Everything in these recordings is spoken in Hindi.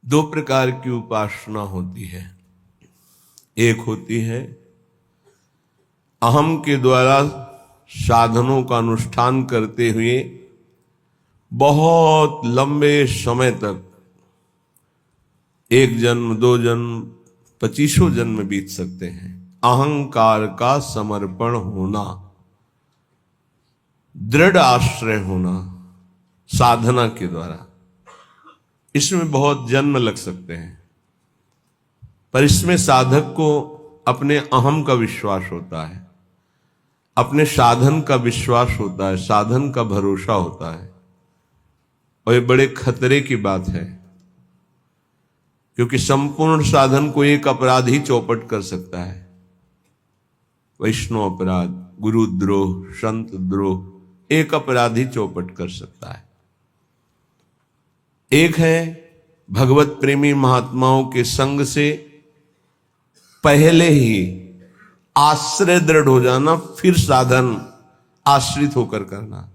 दो प्रकार की उपासना होती है। एक होती है अहम के द्वारा साधनों का अनुष्ठान करते हुए बहुत लंबे समय तक, एक जन्म, दो जन्म, 25 जन्म बीत सकते हैं, अहंकार का समर्पण होना, दृढ़ आश्रय होना साधना के द्वारा। इसमें बहुत जन्म लग सकते हैं, पर इसमें साधक को अपने अहम का विश्वास होता है, अपने साधन का विश्वास होता है, साधन का भरोसा होता है। और ये बड़े खतरे की बात है, क्योंकि संपूर्ण साधन को एक अपराधी चौपट कर सकता है। वैष्णव अपराध, गुरुद्रोह, संत द्रोह एक अपराधी चौपट कर सकता है। एक है भगवत प्रेमी महात्माओं के संग से पहले ही आश्रय दृढ़ हो जाना, फिर साधन आश्रित होकर करना।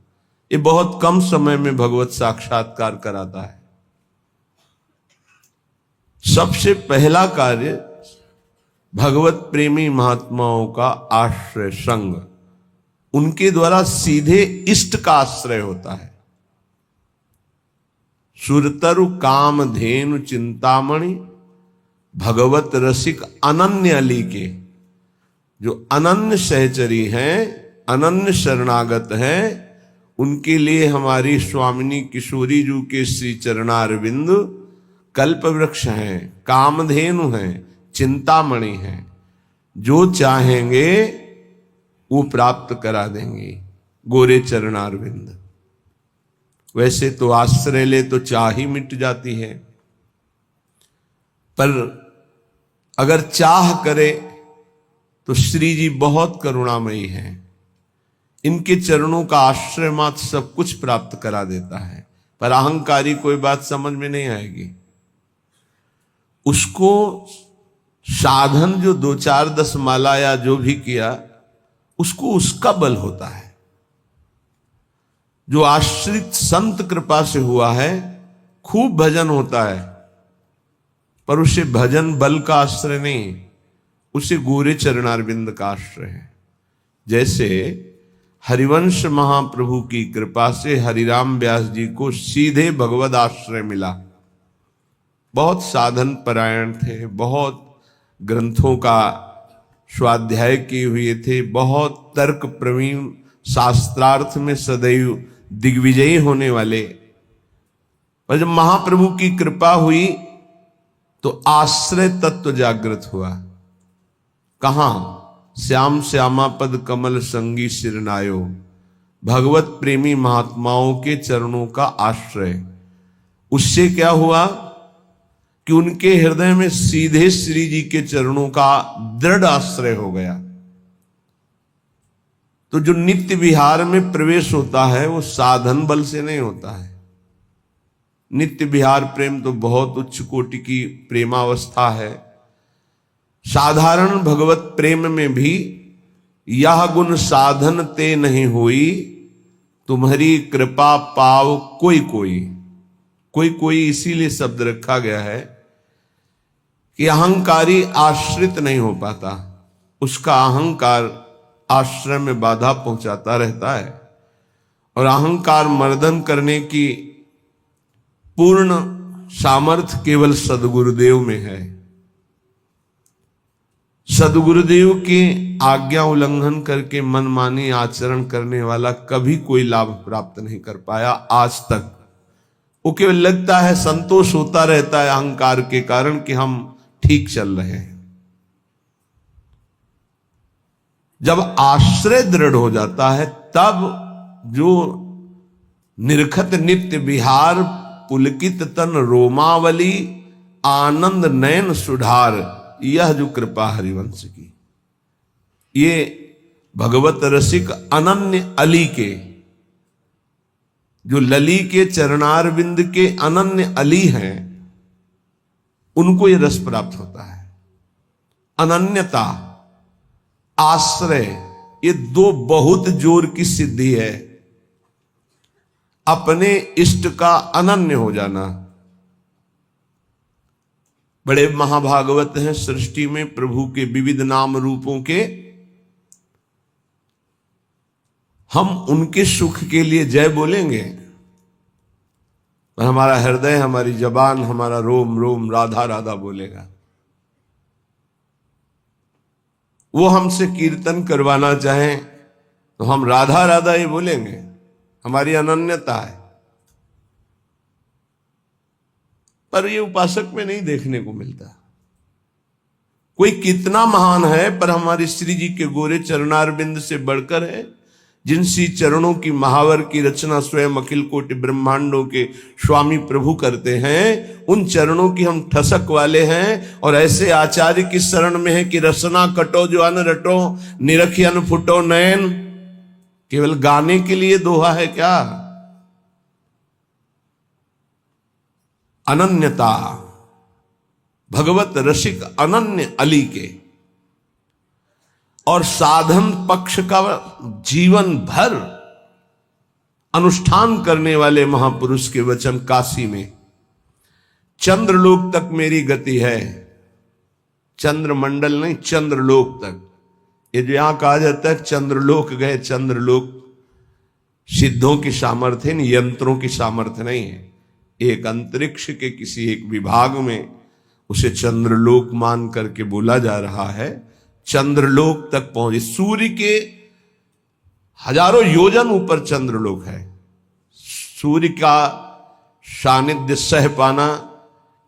ये बहुत कम समय में भगवत साक्षात्कार कराता है। सबसे पहला कार्य भगवत प्रेमी महात्माओं का आश्रय संग, उनके द्वारा सीधे इष्ट का आश्रय होता है। सुरतरु कामधेनु चिंतामणि भगवत रसिक अनन्य अली के, जो अनन्य सहचरी हैं, अनन्य शरणागत हैं, उनके लिए हमारी स्वामिनी किशोरी जी के श्री चरणारविंद कल्प वृक्ष हैं, कामधेनु हैं, चिंतामणि हैं। जो चाहेंगे वो प्राप्त करा देंगे गोरे चरणारविंद। वैसे तो आश्रय ले तो चाह ही मिट जाती है, पर अगर चाह करे तो श्री जी बहुत करुणामयी हैं। इनके चरणों का आश्रय मात्र सब कुछ प्राप्त करा देता है। पर अहंकारी कोई बात समझ में नहीं आएगी, उसको साधन जो 2-4-10 माला या जो भी किया, उसको उसका बल होता है। जो आश्रित संत कृपा से हुआ है, खूब भजन होता है, पर उसे भजन बल का आश्रय नहीं, उसे गोरे चरणारविंद का आश्रय है। जैसे हरिवंश महाप्रभु की कृपा से हरिराम व्यास जी को सीधे भगवद आश्रय मिला। बहुत साधन परायण थे, बहुत ग्रंथों का स्वाध्याय किए हुए थे, बहुत तर्क प्रवीण, शास्त्रार्थ में सदैव दिग्विजयी होने वाले। पर जब महाप्रभु की कृपा हुई तो आश्रय तत्व जागृत हुआ। कहां? श्याम श्यामा पद कमल संगी सिरनायो, भगवत प्रेमी महात्माओं के चरणों का आश्रय। उससे क्या हुआ कि उनके हृदय में सीधे श्री जी के चरणों का दृढ़ आश्रय हो गया। तो जो नित्य विहार में प्रवेश होता है वो साधन बल से नहीं होता है। नित्य विहार प्रेम तो बहुत उच्च कोटि की प्रेमावस्था है। साधारण भगवत प्रेम में भी यह गुण साधन ते नहीं हुई, तुम्हारी कृपा पाव कोई कोई। कोई कोई इसीलिए शब्द रखा गया है कि अहंकारी आश्रित नहीं हो पाता, उसका अहंकार आश्रय में बाधा पहुंचाता रहता है। और अहंकार मर्दन करने की पूर्ण सामर्थ्य केवल सदगुरुदेव में है। सदगुरुदेव के आज्ञा उल्लंघन करके मनमानी आचरण करने वाला कभी कोई लाभ प्राप्त नहीं कर पाया आज तक। वो केवल लगता है, संतोष होता रहता है अहंकार के कारण कि हम ठीक चल रहे हैं। जब आश्रय दृढ़ हो जाता है तब जो निरखत नित्य विहार पुलकित तन रोमावली आनंद नयन सुधार, यह जो कृपा हरिवंश की, ये भगवत रसिक अनन्य अली के, जो लली के चरणारविंद के अनन्य अली हैं, उनको ये रस प्राप्त होता है। अनन्यता, आश्रय, ये दो बहुत जोर की सिद्धि है। अपने इष्ट का अनन्य हो जाना, बड़े महाभागवत हैं सृष्टि में, प्रभु के विविध नाम रूपों के। हम उनके सुख के लिए जय बोलेंगे, पर हमारा हृदय, हमारी जबान, हमारा रोम रोम राधा राधा बोलेगा। वो हमसे कीर्तन करवाना चाहें तो हम राधा राधा ही बोलेंगे, हमारी अनन्यता है। पर ये उपासक में नहीं देखने को मिलता। कोई कितना महान है, पर हमारे श्री जी के गोरे चरणारविंद से बढ़कर है, जिन सी चरणों की महावर की रचना स्वयं अखिल कोटि ब्रह्मांडों के स्वामी प्रभु करते हैं, उन चरणों की हम ठसक वाले हैं। और ऐसे आचार्य की शरण में है कि रसना कटो जो अन रटो, निरखी अन फुटो नयन। केवल गाने के लिए दोहा है क्या? अनन्यता, भगवत रसिक अनन्य अली के, और साधन पक्ष का जीवन भर अनुष्ठान करने वाले महापुरुष के वचन काशी में, चंद्रलोक तक मेरी गति है। चंद्रमंडल नहीं, चंद्रलोक तक। ये जो यहां कहा जाता है चंद्रलोक गए, चंद्रलोक सिद्धों की सामर्थ्य नहीं, यंत्रों की सामर्थ्य नहीं है। एक अंतरिक्ष के किसी एक विभाग में उसे चंद्रलोक मान करके बोला जा रहा है। चंद्रलोक तक पहुंचे, सूर्य के हजारों योजन ऊपर चंद्रलोक है। सूर्य का सानिध्य सह पाना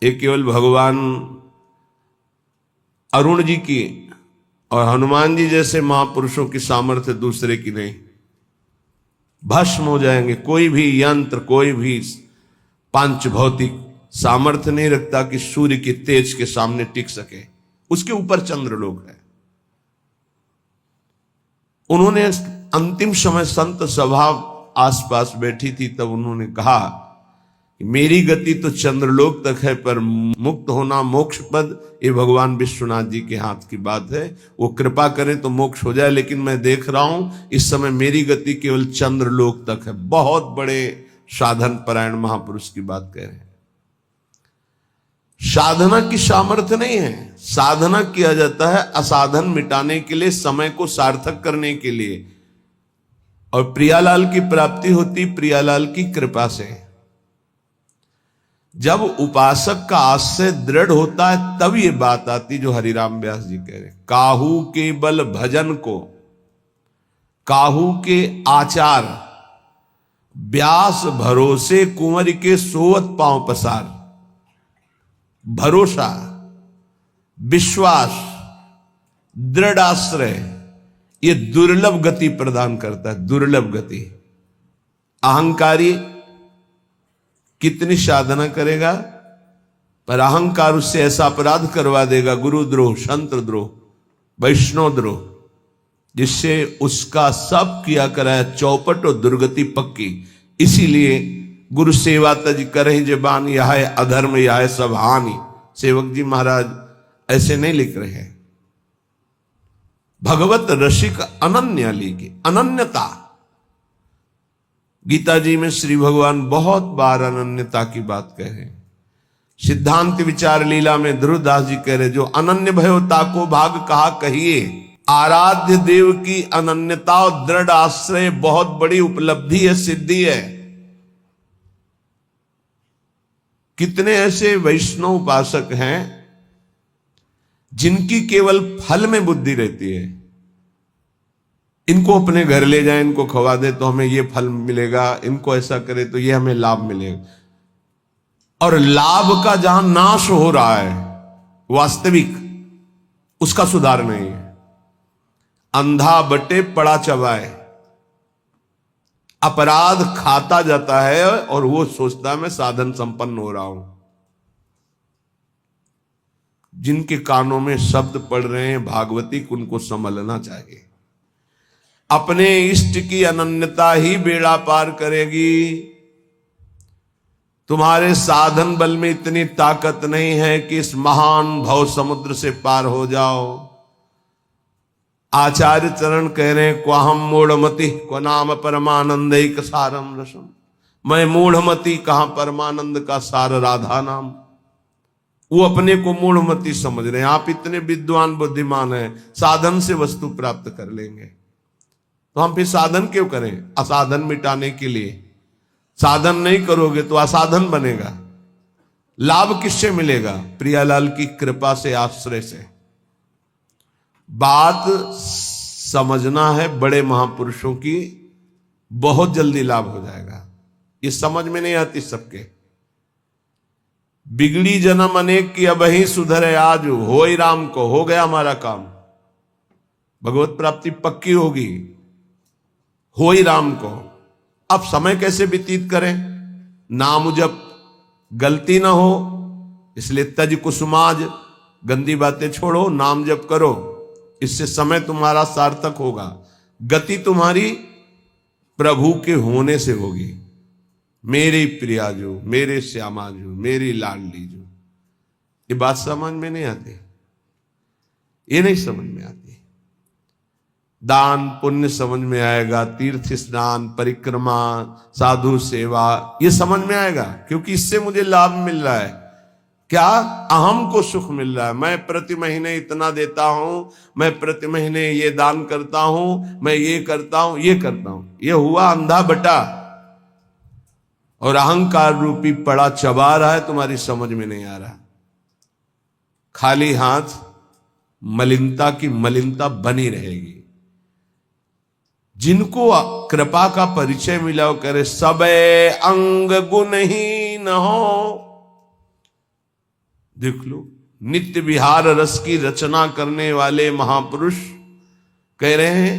ये केवल भगवान अरुण जी की और हनुमान जी जैसे महापुरुषों की सामर्थ्य दूसरे की नहीं। भस्म हो जाएंगे। कोई भी यंत्र, कोई भी पांच भौतिक सामर्थ्य नहीं रखता कि सूर्य के तेज के सामने टिक सके। उसके ऊपर चंद्रलोक है। उन्होंने अंतिम समय संत सभा आसपास बैठी थी, तब उन्होंने कहा कि मेरी गति तो चंद्रलोक तक है, पर मुक्त होना मोक्ष पद ये भगवान विश्वनाथ जी के हाथ की बात है। वो कृपा करें तो मोक्ष हो जाए, लेकिन मैं देख रहा हूं इस समय मेरी गति केवल चंद्रलोक तक है। बहुत बड़े साधन परायण महापुरुष की बात कह रहे हैं। साधना की सामर्थ्य नहीं है। साधना किया जाता है असाधन मिटाने के लिए, समय को सार्थक करने के लिए, और प्रियालाल की प्राप्ति होती प्रियालाल की कृपा से। जब उपासक का आशय दृढ़ होता है तब ये बात आती जो हरिराम व्यास जी कह रहे, काहू के बल भजन को, काहू के आचार, व्यास भरोसे कुंवर के सोवत पांव पसार। भरोसा, विश्वास, दृढ़ आश्रय, ये दुर्लभ गति प्रदान करता है। दुर्लभ गति। अहंकारी कितनी साधना करेगा, पर अहंकार उससे ऐसा अपराध करवा देगा, गुरुद्रोह, संत द्रोह, वैष्णव द्रोह, जिससे उसका सब किया कराया चौपट और दुर्गति पक्की। इसीलिए गुरु सेवा तज करे जबान, यह है अधर्म यह है सब हानि। सेवक जी महाराज ऐसे नहीं लिख रहे हैं। भगवत रसिक अनन्य अली की अनन्यता। गीता जी में श्री भगवान बहुत बार अनन्यता की बात कह रहे हैं। सिद्धांत विचार लीला में ध्रुवदास जी कह रहे, जो अनन्य भयोता को भाग कहा कहिए, आराध्य देव की अनन्यता और दृढ़ आश्रय बहुत बड़ी उपलब्धि है, सिद्धि है। कितने ऐसे वैष्णव उपासक हैं जिनकी केवल फल में बुद्धि रहती है। इनको अपने घर ले जाए, इनको खवा दे तो हमें ये फल मिलेगा, इनको ऐसा करे तो ये हमें लाभ मिलेगा। और लाभ का जहां नाश हो रहा है वास्तविक, उसका सुधार नहीं है। अंधा बटे पड़ा चबाए, अपराध खाता जाता है और वो सोचता है मैं साधन संपन्न हो रहा हूं। जिनके कानों में शब्द पड़ रहे हैं भागवती, उनको संभलना चाहिए। अपने इष्ट की अनन्यता ही बेड़ा पार करेगी। तुम्हारे साधन बल में इतनी ताकत नहीं है कि इस महान भव समुद्र से पार हो जाओ। आचार्य चरण कह रहे हैं, क्वाहम मूढ़मति को नाम परमानंद एक सारम रसम। मैं मूढ़मति, कहां परमानंद का सार राधा नाम। वो अपने को मूढ़मती समझ रहे हैं। आप इतने विद्वान बुद्धिमान हैं, साधन से वस्तु प्राप्त कर लेंगे, तो हम फिर साधन क्यों करें? असाधन मिटाने के लिए। साधन नहीं करोगे तो असाधन बनेगा। लाभ किससे मिलेगा? प्रियालाल की कृपा से, आश्रय से। बात समझना है बड़े महापुरुषों की, बहुत जल्दी लाभ हो जाएगा। ये समझ में नहीं आती सबके। बिगड़ी जन्म अनेक की अब ही सुधरे आज, हो ही राम को, हो गया हमारा काम। भगवत प्राप्ति पक्की होगी, हो ही राम को। अब समय कैसे व्यतीत करें? नाम जब गलती ना हो, इसलिए तज कुसुमाज, गंदी बातें छोड़ो, नाम जप करो। इससे समय तुम्हारा सार्थक होगा। गति तुम्हारी प्रभु के होने से होगी। मेरी प्रिया जो, मेरे श्यामा जो, मेरी लाडली जो। ये बात समझ में नहीं आती, ये नहीं समझ में आती। दान पुण्य समझ में आएगा, तीर्थ स्नान, परिक्रमा, साधु सेवा, ये समझ में आएगा, क्योंकि इससे मुझे लाभ मिल रहा है। क्या? अहम को सुख मिल रहा है। मैं प्रति महीने इतना देता हूं, मैं प्रति महीने ये दान करता हूं, मैं ये करता हूं, ये करता हूं। ये हुआ अंधा बटा, और अहंकार रूपी पड़ा चबा रहा है, तुम्हारी समझ में नहीं आ रहा। खाली हाथ मलिनता की मलिनता बनी रहेगी। जिनको कृपा का परिचय मिला वो कह रहे सबे अंग गुणहीन हो। देख लो, नित्य विहार रस की रचना करने वाले महापुरुष कह रहे हैं,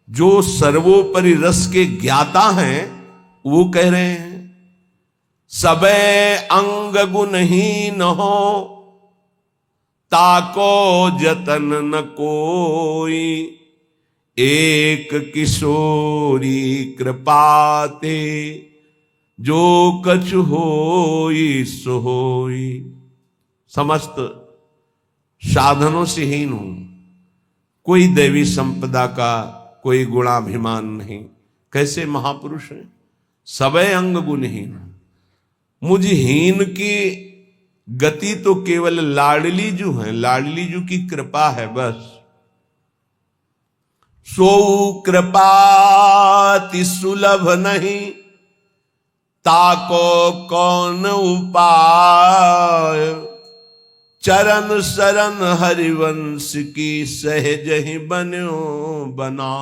जो सर्वोपरि रस के ज्ञाता हैं, वो कह रहे हैं सबे अंग गुणहीन हो, ताको जतन न कोई, एक किशोरी कृपाते, जो कछु होई सो होई। समस्त साधनों से हीन हूं, कोई दैवी संपदा का कोई गुणाभिमान नहीं। कैसे महापुरुष हैं? सबे अंग गुणहीन। मुझ हीन की गति तो केवल लाडली जू है, लाडली जू की कृपा है बस। सो कृपाति सुलभ नहीं, ताको कौन उपाय, चरण शरण हरिवंश की सहज ही बन्यो बना।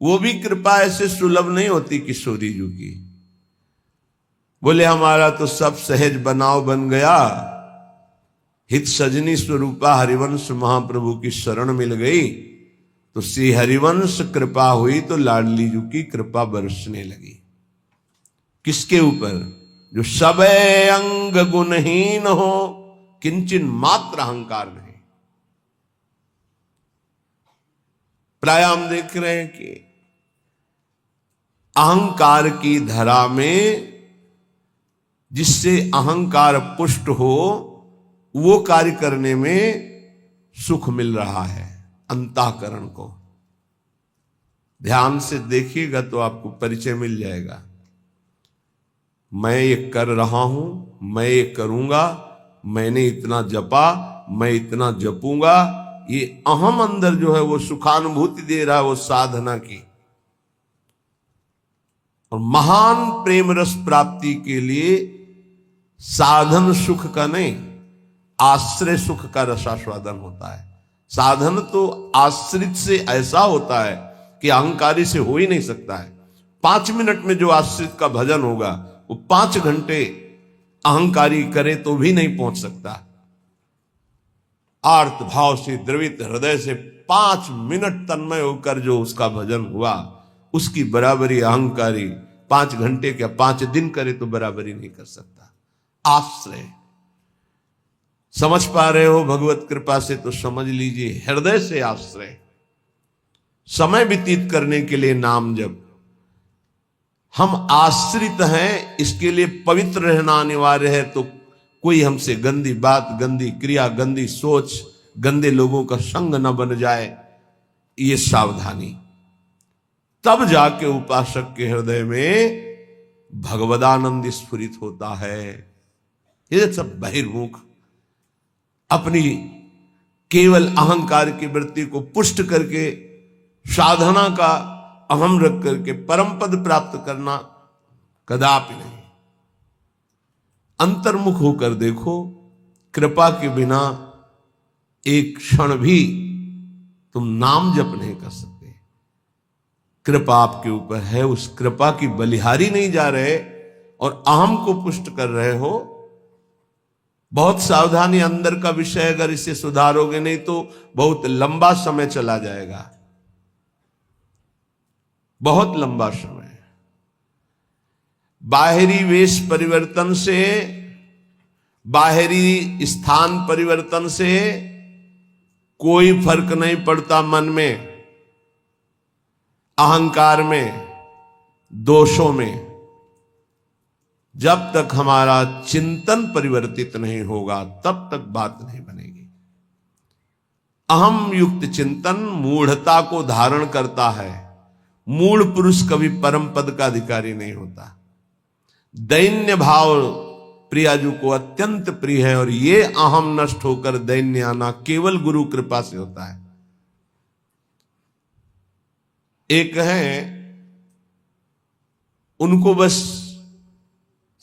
वो भी कृपा ऐसे सुलभ नहीं होती किशोरी जी की। बोले हमारा तो सब सहज बनाव बन गया, हित सजनी स्वरूपा हरिवंश महाप्रभु की शरण मिल गई, तो श्री हरिवंश कृपा हुई तो लाडली जी की कृपा बरसने लगी। किसके ऊपर? जो सबे अंग गुणहीन हो, किंचन मात्र अहंकार नहीं। प्राय हम देख रहे हैं कि अहंकार की धरा में जिससे अहंकार पुष्ट हो, वो कार्य करने में सुख मिल रहा है अंतःकरण को। ध्यान से देखिएगा तो आपको परिचय मिल जाएगा। मैं ये कर रहा हूं, मैं ये करूंगा, मैंने इतना जपा, मैं इतना जपूंगा, ये अहम अंदर जो है वो सुखानुभूति दे रहा है, वो साधना की। और महान प्रेम रस प्राप्ति के लिए साधन सुख का नहीं, आश्रय सुख का रसास्वादन होता है। साधन तो आश्रित से ऐसा होता है कि अहंकारी से हो ही नहीं सकता है। 5 मिनट में जो आश्रित का भजन होगा, वो 5 घंटे अहंकारी करे तो भी नहीं पहुंच सकता। आर्त भाव से द्रवित हृदय से 5 मिनट तन्मय होकर जो उसका भजन हुआ, उसकी बराबरी अहंकारी 5 घंटे क्या 5 दिन करे तो बराबरी नहीं कर सकता। आश्रय समझ पा रहे हो? भगवत कृपा से तो समझ लीजिए, हृदय से आश्रय। समय व्यतीत करने के लिए नाम जप। हम आश्रित हैं, इसके लिए पवित्र रहना अनिवार्य है। तो कोई हमसे गंदी बात, गंदी क्रिया, गंदी सोच, गंदे लोगों का संग न बन जाए, ये सावधानी। तब जाके उपासक के हृदय में भगवदानंद स्फुरित होता है। ये सब बहिर्मुख अपनी केवल अहंकार की वृत्ति को पुष्ट करके साधना का अहम रख करके परम पद प्राप्त करना कदापि नहीं। अंतर्मुख होकर देखो, कृपा के बिना एक क्षण भी तुम नाम जप नहीं कर सकते। कृपा आपके ऊपर है, उस कृपा की बलिहारी नहीं जा रहे और अहम को पुष्ट कर रहे हो। बहुत सावधानी, अंदर का विषय अगर इसे सुधारोगे नहीं तो बहुत लंबा समय चला जाएगा, बहुत लंबा समय। बाहरी वेश परिवर्तन से, बाहरी स्थान परिवर्तन से कोई फर्क नहीं पड़ता मन में, अहंकार में, दोषों में। जब तक हमारा चिंतन परिवर्तित नहीं होगा तब तक बात नहीं बनेगी। अहम युक्त चिंतन मूढ़ता को धारण करता है। मूढ़ पुरुष कभी परम पद का अधिकारी नहीं होता। दैन्य भाव प्रियाजू को अत्यंत प्रिय है और ये अहम नष्ट होकर दैन्य आना केवल गुरु कृपा से होता है। एक है, उनको बस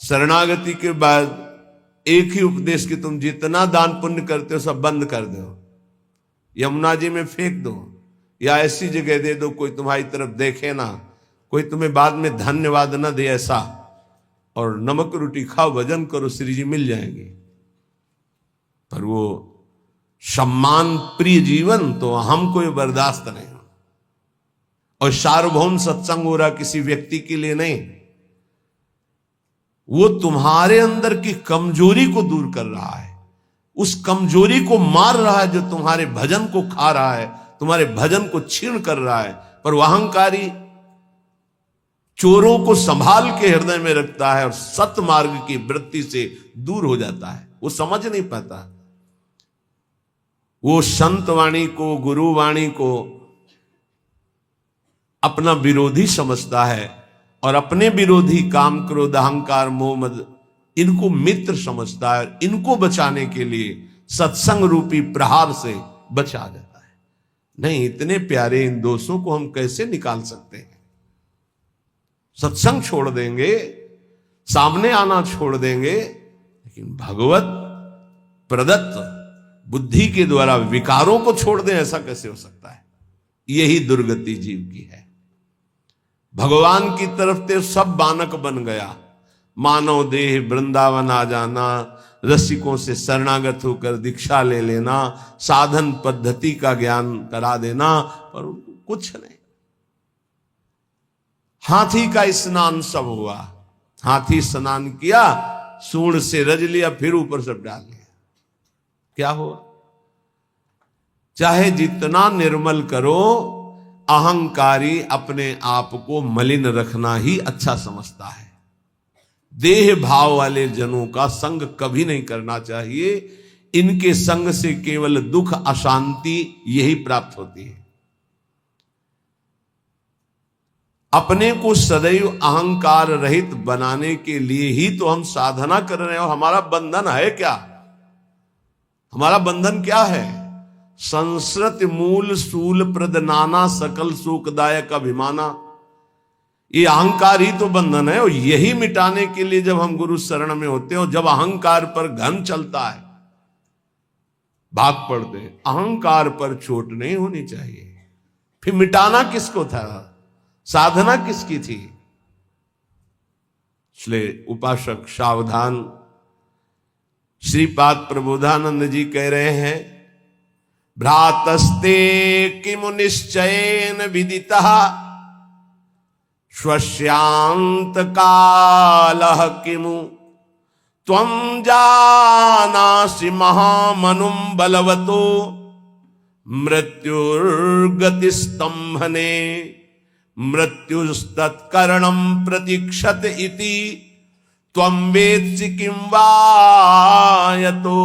शरणागति के बाद एक ही उपदेश कि तुम जितना दान पुण्य करते हो सब बंद कर दो, यमुना जी में फेंक दो या ऐसी जगह दे दो कोई तुम्हारी तरफ देखे ना, कोई तुम्हें बाद में धन्यवाद ना दे ऐसा, और नमक रोटी खाओ, भजन करो, श्री जी मिल जाएंगे। पर वो सम्मान प्रिय जीवन तो हमको ये बर्दाश्त नहीं। और सार्वभौम सत्संग हो रहा किसी व्यक्ति के लिए नहीं, वो तुम्हारे अंदर की कमजोरी को दूर कर रहा है, उस कमजोरी को मार रहा है जो तुम्हारे भजन को खा रहा है, तुम्हारे भजन को छीण कर रहा है। पर वह अहंकारी चोरों को संभाल के हृदय में रखता है और सत मार्ग की वृत्ति से दूर हो जाता है। वो समझ नहीं पाता, वो संत वाणी को, गुरु वाणी को अपना विरोधी समझता है और अपने विरोधी काम, क्रोध, अहंकार, मोह, मद इनको मित्र समझता है। इनको बचाने के लिए सत्संग रूपी प्रहार से बचा जाता है। नहीं, इतने प्यारे इन दोषों को हम कैसे निकाल सकते हैं? सत्संग छोड़ देंगे, सामने आना छोड़ देंगे, लेकिन भगवत प्रदत्त बुद्धि के द्वारा विकारों को छोड़ दें, ऐसा कैसे हो सकता है? यही दुर्गति जीव की है। भगवान की तरफ ते सब बानक बन गया, मानव देह वृंदावन आ जाना, रसिकों से शरणागत होकर दीक्षा ले लेना, साधन पद्धति का ज्ञान करा देना, पर उनको कुछ नहीं। हाथी का स्नान सब हुआ, हाथी स्नान किया, सूंड से रज लिया, फिर ऊपर सब डाल लिया, क्या हुआ? चाहे जितना निर्मल करो, अहंकारी अपने आप को मलिन रखना ही अच्छा समझता है। देह भाव वाले जनों का संग कभी नहीं करना चाहिए। इनके संग से केवल दुख, अशांति यही प्राप्त होती है। अपने को सदैव अहंकार रहित बनाने के लिए ही तो हम साधना कर रहे हैं। और हमारा बंधन है क्या? हमारा बंधन क्या है? संस्कृत मूल सूल प्रद नाना, सकल सुखदायक अभिमाना। ये अहंकार ही तो बंधन है। और यही मिटाने के लिए जब हम गुरु शरण में होते हैं, जब अहंकार पर घन चलता है, भाग पड़ते हैं। अहंकार पर चोट नहीं होनी चाहिए। फिर मिटाना किसको था? साधना किसकी थी? इसलिए उपासक सावधान। श्रीपाद प्रबोधानंद जी कह रहे हैं, भ्रातस्ते किमु निश्चयेन विदितः स्वस्यांत कालः किमु त्वं जानासि महामनुं बलवतो मृत्युर्गतिस्तंभने मृत्युस्तत्करणं प्रतीक्षत इति त्वं वेत्सि किं वा यतो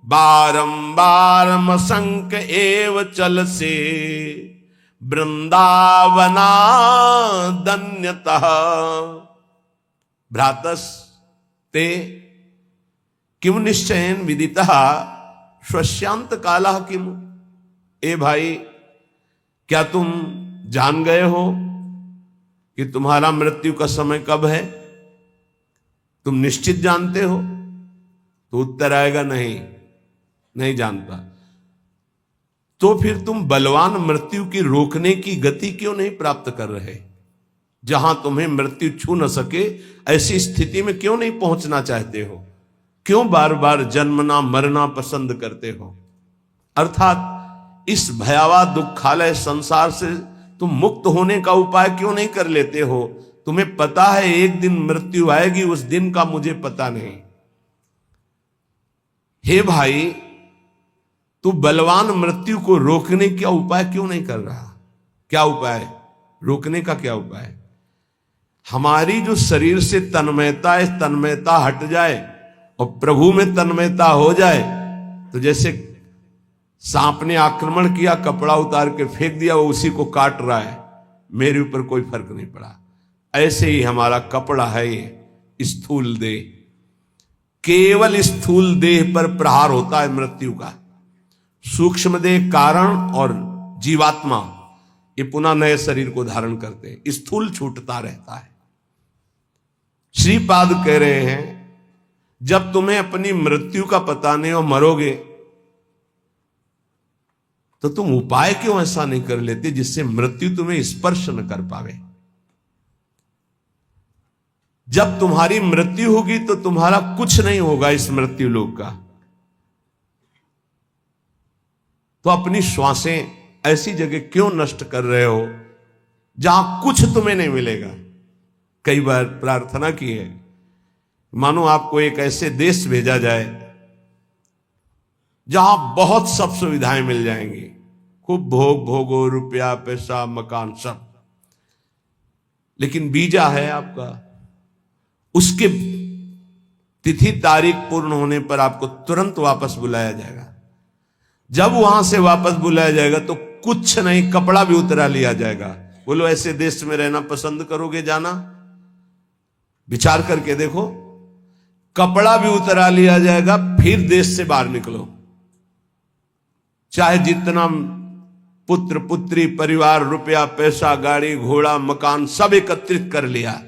बारंबारमसंक एव चलसे वृंदावनादन्यतः। भ्रातस ते किम निश्चयन विदितः स्वस्यांत कालः किम। ए भाई, क्या तुम जान गए हो कि तुम्हारा मृत्यु का समय कब है? तुम निश्चित जानते हो? तो उत्तर आएगा नहीं, नहीं जानता। तो फिर तुम बलवान मृत्यु की रोकने की गति क्यों नहीं प्राप्त कर रहे? जहां तुम्हें मृत्यु छू न सके ऐसी स्थिति में क्यों नहीं पहुंचना चाहते हो? क्यों बार बार जन्मना मरना पसंद करते हो? अर्थात इस भयावह दुखालय संसार से तुम मुक्त होने का उपाय क्यों नहीं कर लेते हो? तुम्हें पता है एक दिन मृत्यु आएगी, उस दिन का मुझे पता नहीं। हे भाई, तू बलवान मृत्यु को रोकने का उपाय क्यों नहीं कर रहा? क्या उपाय? रोकने का क्या उपाय? हमारी जो शरीर से तन्मयता है, तन्मयता हट जाए और प्रभु में तन्मयता हो जाए, तो जैसे सांप ने आक्रमण किया, कपड़ा उतार के फेंक दिया, वो उसी को काट रहा है, मेरे ऊपर कोई फर्क नहीं पड़ा। ऐसे ही हमारा कपड़ा है ये स्थूल देह, केवल स्थूल देह पर प्रहार होता है मृत्यु का। सूक्ष्म देह कारण और जीवात्मा ये पुनः नए शरीर को धारण करते हैं, स्थूल छूटता रहता है। श्रीपाद कह रहे हैं जब तुम्हें अपनी मृत्यु का पता नहीं हो, मरोगे, तो तुम उपाय क्यों ऐसा नहीं कर लेते जिससे मृत्यु तुम्हें स्पर्श न कर पावे? जब तुम्हारी मृत्यु होगी तो तुम्हारा कुछ नहीं होगा इस मृत्यु लोक का। तो अपनी श्वासें ऐसी जगह क्यों नष्ट कर रहे हो जहां कुछ तुम्हें नहीं मिलेगा? कई बार प्रार्थना की है, मानो आपको एक ऐसे देश भेजा जाए जहां बहुत सब सुविधाएं मिल जाएंगी, खूब भोग भोगो, रुपया पैसा मकान सब, लेकिन वीजा है आपका, उसके तिथि तारीख पूर्ण होने पर आपको तुरंत वापस बुलाया जाएगा। जब वहां से वापस बुलाया जाएगा तो कुछ नहीं, कपड़ा भी उतरा लिया जाएगा। बोलो ऐसे देश में रहना पसंद करोगे जाना? विचार करके देखो, कपड़ा भी उतरा लिया जाएगा, फिर देश से बाहर निकलो। चाहे जितना पुत्र पुत्री परिवार रुपया पैसा गाड़ी घोड़ा मकान सब एकत्रित कर लिया,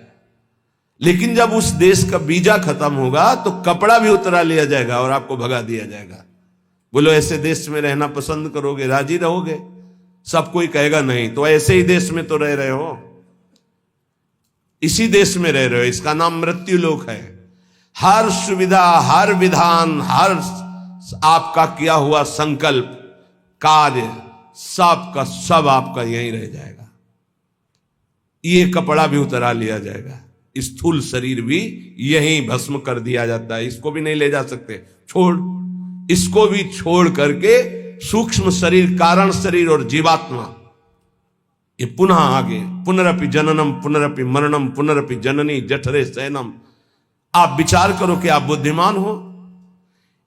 लेकिन जब उस देश का वीजा खत्म होगा तो कपड़ा भी उतरा लिया जाएगा और आपको भगा दिया जाएगा। बोलो ऐसे देश में रहना पसंद करोगे, राजी रहोगे? सब कोई कहेगा नहीं। तो ऐसे ही देश में तो रह रहे हो, इसी देश में रह रहे हो, इसका नाम मृत्यु लोक है। हर सुविधा, हर विधान, हर आपका किया हुआ संकल्प कार्य सब का सब आपका यहीं रह जाएगा। ये कपड़ा भी उतरा लिया जाएगा, स्थूल शरीर भी यहीं भस्म कर दिया जाता है, इसको भी नहीं ले जा सकते, छोड़, इसको भी छोड़ करके सूक्ष्म शरीर कारण शरीर और जीवात्मा ये पुनः आगे पुनरपि जननम पुनरपि मरणम पुनरपि जननी जठरे शयनम। आप विचार करो कि आप बुद्धिमान हो।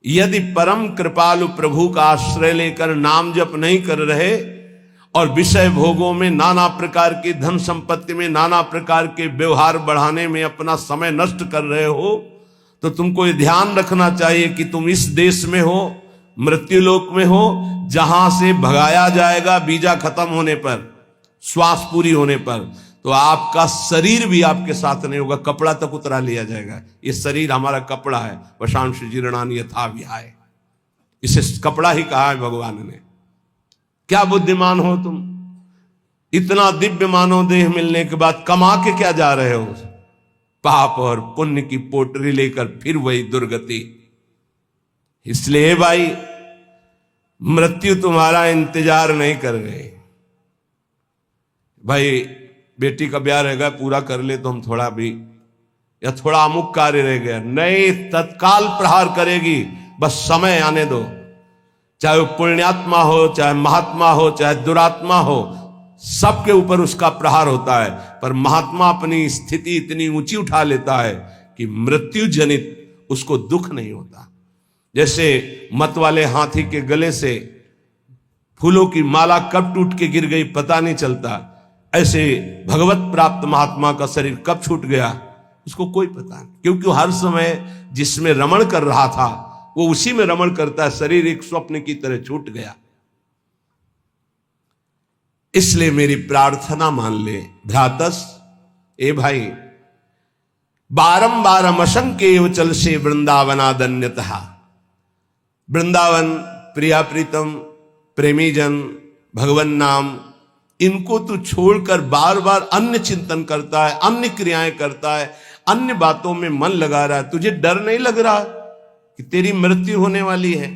यदि परम कृपालु प्रभु का आश्रय लेकर नाम जप नहीं कर रहे और विषय भोगों में नाना प्रकार की धन संपत्ति में नाना प्रकार के व्यवहार बढ़ाने में अपना समय नष्ट कर रहे हो, तो तुमको ये ध्यान रखना चाहिए कि तुम इस देश में हो, मृत्यु लोक में हो, जहां से भगाया जाएगा वीजा खत्म होने पर, श्वास पूरी होने पर। तो आपका शरीर भी आपके साथ नहीं होगा, कपड़ा तक उतरा लिया जाएगा। ये शरीर हमारा कपड़ा है, वशांश जीर्णानि यथा विहाय, इसे कपड़ा ही कहा है भगवान ने। क्या बुद्धिमान हो तुम? इतना दिव्य मानव देह मिलने के बाद कमा के क्या जा रहे हो? पाप और पुण्य की पोटरी लेकर फिर वही दुर्गति। इसलिए भाई, मृत्यु तुम्हारा इंतजार नहीं कर रहे। भाई बेटी का ब्याह रहेगा, पूरा कर ले तो हम थोड़ा भी, या थोड़ा अमुक कार्य रह गया, नहीं, तत्काल प्रहार करेगी, बस समय आने दो। चाहे वो पुण्यात्मा हो, चाहे महात्मा हो, चाहे दुरात्मा हो, सबके ऊपर उसका प्रहार होता है। पर महात्मा अपनी स्थिति इतनी ऊंची उठा लेता है कि मृत्यु जनित उसको दुख नहीं होता। जैसे मत वाले हाथी के गले से फूलों की माला कब टूट के गिर गई पता नहीं चलता, ऐसे भगवत प्राप्त महात्मा का शरीर कब छूट गया उसको कोई पता नहीं, क्योंकि वो हर समय जिसमें रमण कर रहा था वो उसी में रमण करता है। शरीर एक स्वप्न की तरह छूट गया। इसलिए मेरी प्रार्थना मान ले भ्रातस, ए भाई, बारंबार असंख्य चल से वृंदावनादन्यतः। वृंदावन, प्रिया प्रीतम, प्रेमी जन, भगवान नाम, इनको तू छोड़कर बार बार अन्य चिंतन करता है, अन्य क्रियाएं करता है, अन्य बातों में मन लगा रहा है। तुझे डर नहीं लग रहा कि तेरी मृत्यु होने वाली है?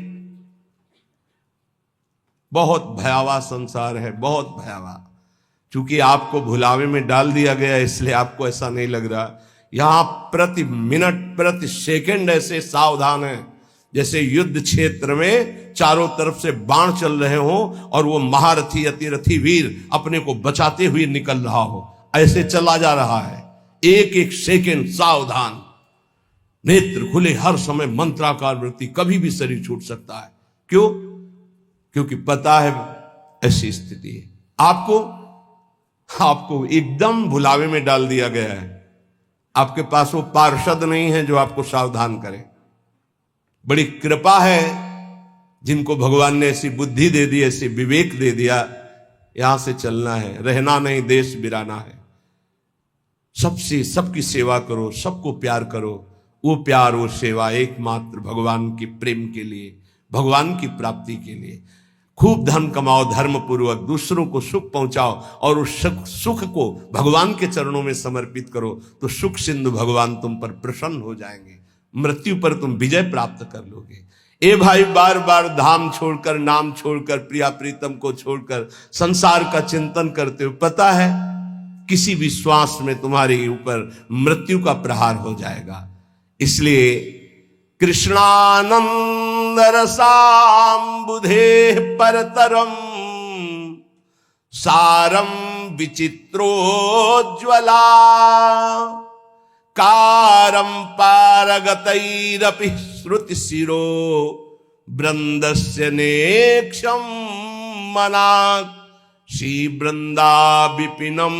बहुत भयावह संसार है, बहुत भयावह। क्योंकि आपको भुलावे में डाल दिया गया, इसलिए आपको ऐसा नहीं लग रहा। यहां प्रति मिनट, प्रति सेकंड ऐसे सावधान है जैसे युद्ध क्षेत्र में चारों तरफ से बाण चल रहे हो और वो महारथी अतिरथी वीर अपने को बचाते हुए निकल रहा हो, ऐसे चला जा रहा है। एक एक सेकंड सावधान, नेत्र खुले, हर समय मंत्राकार वृत्ति, कभी भी शरीर छूट सकता है। क्यों? क्योंकि पता है ऐसी स्थिति है। आपको एकदम भुलावे में डाल दिया गया है। आपके पास वो पार्षद नहीं है जो आपको सावधान करे। बड़ी कृपा है जिनको भगवान ने ऐसी बुद्धि दे दी, ऐसी विवेक दे दिया। यहां से चलना है, रहना नहीं, देश बिराना है। सबसे सबकी सेवा करो, सबको प्यार करो। वो प्यार, वो सेवा एकमात्र भगवान के प्रेम के लिए, भगवान की प्राप्ति के लिए। खूब धन कमाओ धर्म पूर्वक, दूसरों को सुख पहुंचाओ और उस सुख को भगवान के चरणों में समर्पित करो, तो सुख सिंधु भगवान तुम पर प्रसन्न हो जाएंगे। मृत्यु पर तुम विजय प्राप्त कर लोगे। ए भाई, बार बार धाम छोड़कर, नाम छोड़कर, प्रिया प्रीतम को छोड़कर संसार का चिंतन करते हो, पता है किसी भी श्वास में तुम्हारे ऊपर मृत्यु का प्रहार हो जाएगा। इसलिए कृष्णानंद रसाम्बुधे परतरम सारम विचित्रोज्ज्वला कारम पारगतैरपि श्रुति शिरो वृंदस्य नेक्षम मनाक् श्री वृंदा विपिनम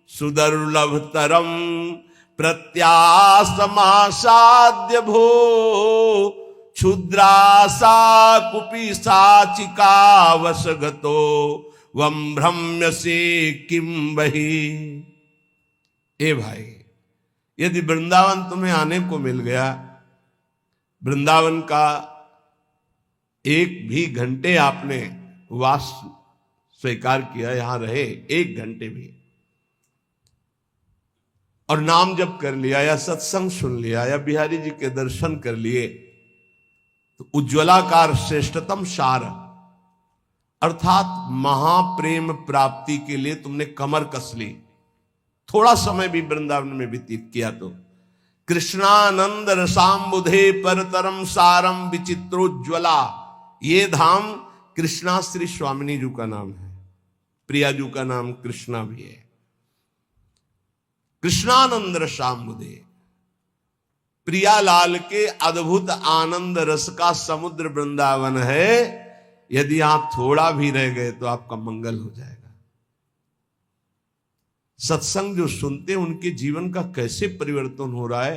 सुदुर्लभतरम प्रत्यासमासाद्य भो क्षुद्रासा कुपिशाचिका वशगतो वम भ्रम्य से किम वही। ए भाई, यदि वृंदावन तुम्हें आने को मिल गया, वृंदावन का एक भी घंटे आपने वास स्वीकार किया, यहां रहे एक घंटे भी, और नाम जप कर लिया या सत्संग सुन लिया या बिहारी जी के दर्शन कर लिए, तो उज्ज्वलाकार श्रेष्ठतम सार अर्थात महाप्रेम प्राप्ति के लिए तुमने कमर कस ली। थोड़ा समय भी वृंदावन में व्यतीत किया तो कृष्णानंद रसाम्बुधे परतरम सारम विचित्रोज्ज्वला। ये धाम कृष्णा श्री स्वामिनी जी का नाम है, प्रिया जी का नाम कृष्णा भी है। कृष्णानंद रसाम्बुधे, प्रियालाल के अद्भुत आनंद रस का समुद्र वृंदावन है। यदि आप थोड़ा भी रह गए तो आपका मंगल हो जाएगा। सत्संग जो सुनते हैं उनके जीवन का कैसे परिवर्तन हो रहा है,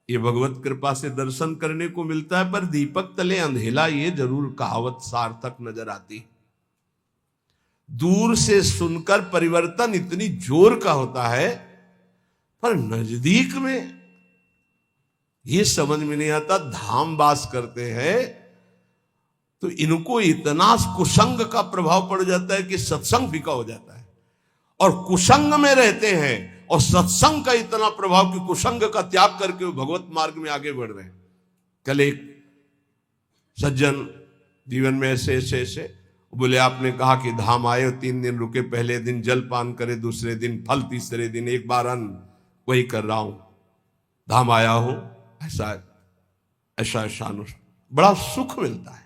ये भगवत कृपा से दर्शन करने को मिलता है। पर दीपक तले अंधेला, ये जरूर कहावत सार्थक नजर आती। दूर से सुनकर परिवर्तन इतनी जोर का होता है, पर नजदीक में ये समझ में नहीं आता। धाम वास करते हैं तो इनको इतना कुसंग का प्रभाव पड़ जाता है कि सत्संग फीका हो जाता है, और कुसंग में रहते हैं और सत्संग का इतना प्रभाव कि कुसंग का त्याग करके वो भगवत मार्ग में आगे बढ़ रहे हैं। कल एक सज्जन जीवन में ऐसे बोले, आपने कहा कि धाम आए, 3 दिन रुके, पहले दिन जल पान करे, दूसरे दिन फल, तीसरे दिन एक बार अन्न, वही कर रहा हूं, धाम आया हूं, ऐसा बड़ा सुख मिलता है।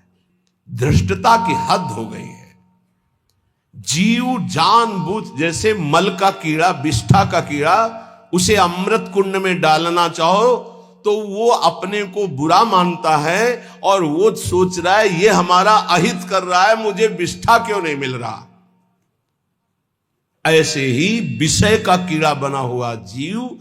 धृष्टता की हद हो गई है। जीव जानबूझ, जैसे मल का कीड़ा, विष्ठा का कीड़ा, उसे अमृत कुंड में डालना चाहो तो वो अपने को बुरा मानता है और वो सोच रहा है ये हमारा अहित कर रहा है, मुझे विष्ठा क्यों नहीं मिल रहा। ऐसे ही विषय का कीड़ा बना हुआ जीव